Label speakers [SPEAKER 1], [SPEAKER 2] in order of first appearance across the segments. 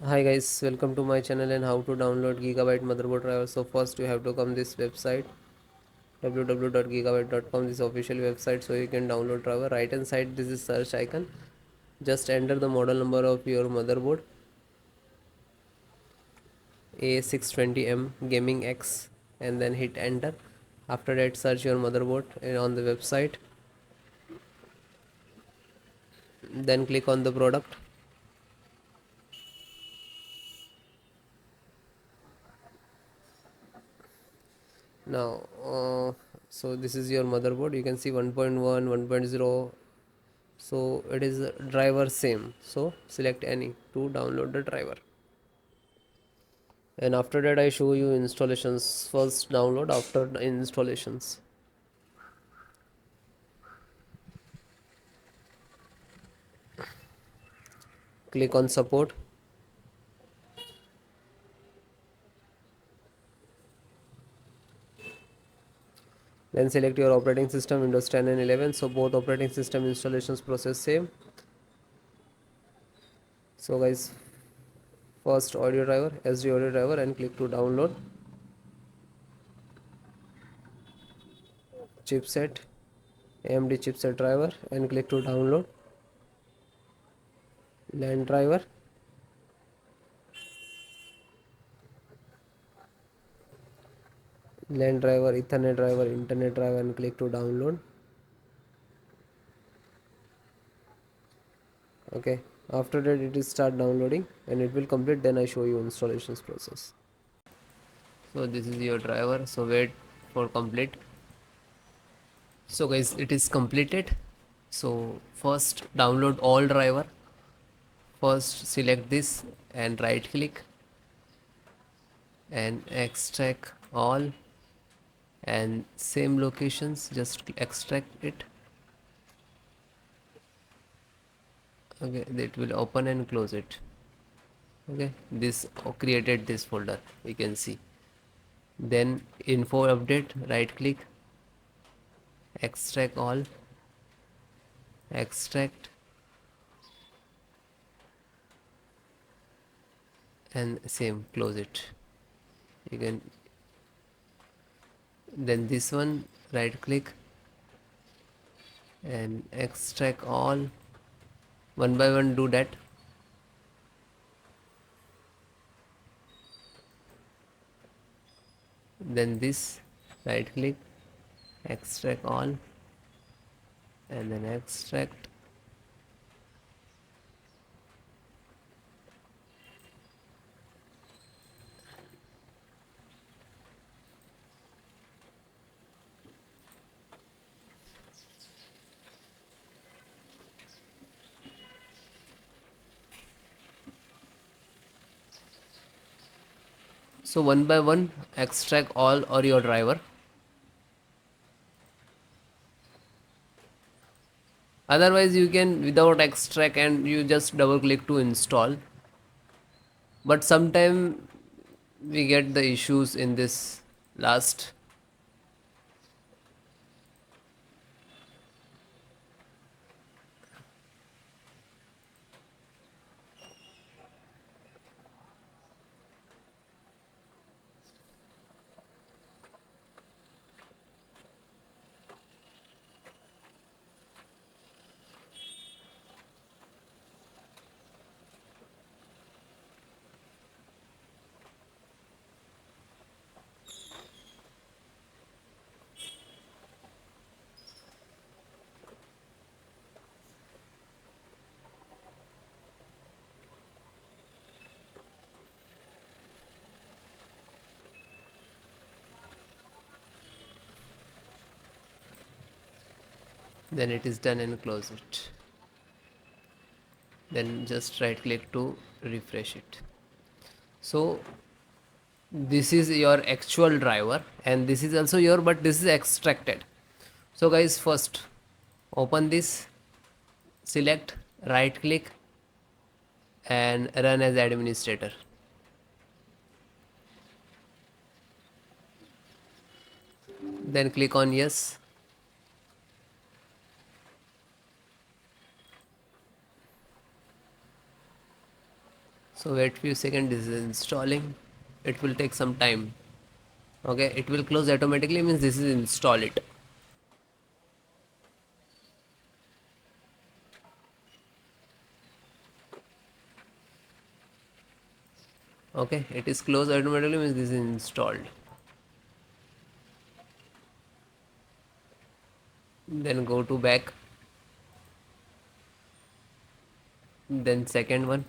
[SPEAKER 1] Hi guys, welcome to my channel and how to download Gigabyte motherboard driver. So first you have to come this website www.gigabyte.com, this official website, so you can download driver. Right hand side this is search icon. Just enter the model number of your motherboard A620M Gaming X and then hit enter. After that search your motherboard on the website. Then click on the product. Now so this is your motherboard. You can see 1.1, 1.0. So it is driver same, so select any to download the driver. And after that I show you installations. First download, after the installations click on support. Then select your operating system, Windows 10 and 11. So both operating system installations process same. So guys, first audio driver, SD audio driver, and click to download. Chipset, AMD chipset driver, and click to download. LAN driver, LAN driver, Ethernet driver, internet driver, and click to download. Okay, after that it will start downloading and it will complete, then I show you installations process. So this is your driver, so wait for complete. So guys, it is completed. So first download all driver. First select this and right click and extract all, and same locations just extract it. Okay, it will open and close it. Okay, this created this folder, we can see. Then info update, right click, extract all, extract, and same close it. You can, then this one right click and extract all, one by one do that. Then this right click, extract all, and then extract. So one by one extract all or your driver. Otherwise you can without extract and you just double click to install. But sometime we get the issues in this last. Then it is done and close it. Then just right click to refresh it. So this is your actual driver and this is also your, but this is extracted. So guys, first open this, select, right click and run as administrator. Then click on yes. So wait few seconds, this is installing. It will take some time. Okay, it will close automatically, means this is install it. Okay, it is closed automatically, means this is installed. Then go to back, then second one,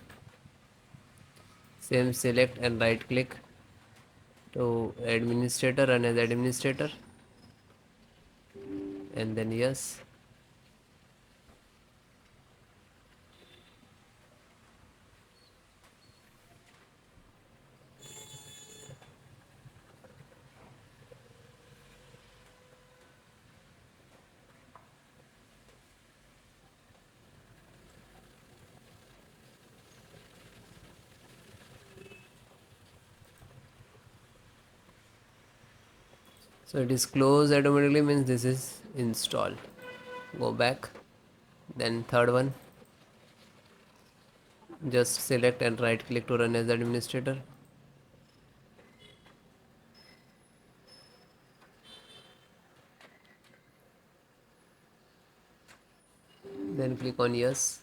[SPEAKER 1] same, select and right click to administrator, run as administrator, and then yes. So it is closed automatically, means this is installed. Go back, then third one, just select and right click to run as administrator. Then click on yes.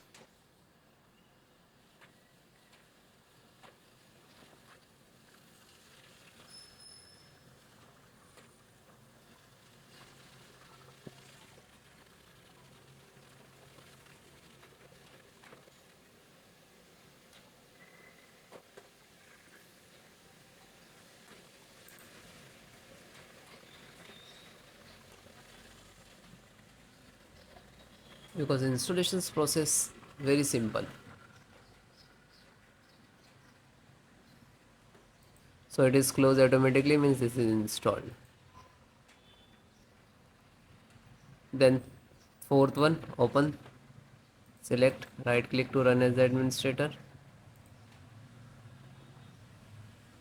[SPEAKER 1] Because installations process very simple. So it is closed automatically, means this is installed. Then fourth one, open, select, right click to run as the administrator,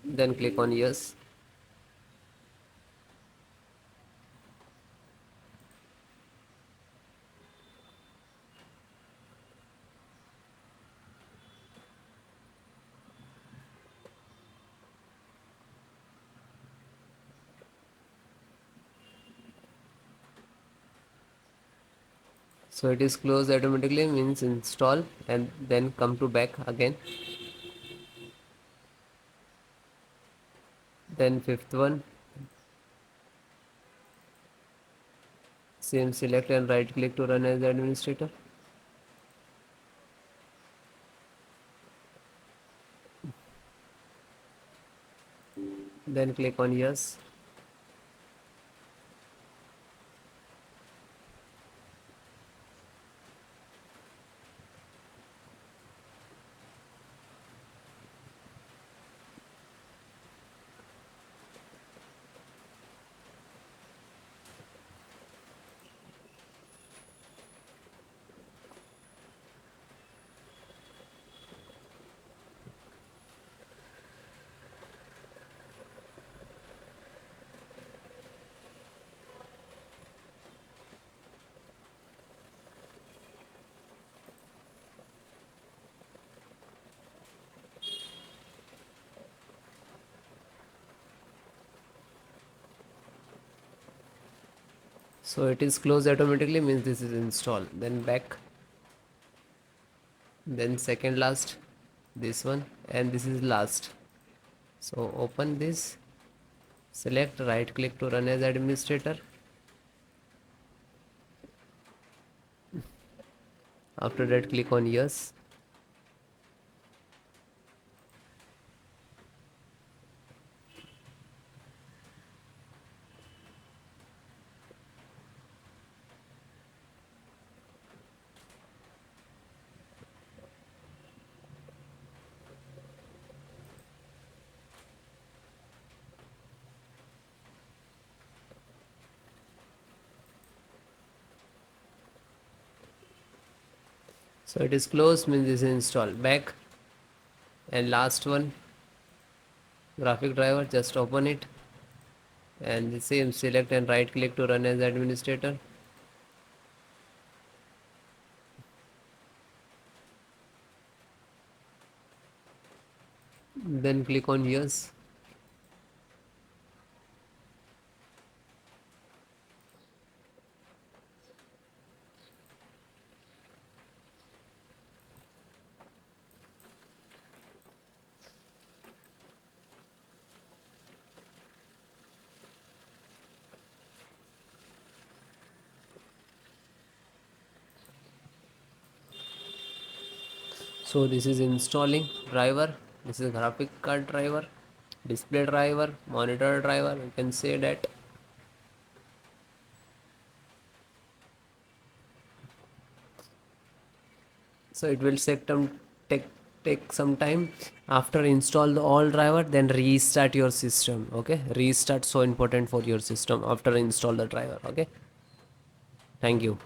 [SPEAKER 1] then click on yes. So it is closed automatically, means install, and then come to back again. Then fifth one, same, select and right click to run as the administrator, then click on yes. So it is closed automatically, means this is installed. Then back, then second last, this one, and this is last. So open this, select, right click to run as administrator. After that, click on yes. So it is closed, means this is installed. Back, and last one, graphic driver, just open it, and the same, select and right click to run as administrator. then click on yes. So this is installing driver. This is graphic card driver, display driver, monitor driver, you can say that. So it will take take some time. After install the all driver, then restart your system. Okay, restart so important for your system after install the driver. Okay, thank you.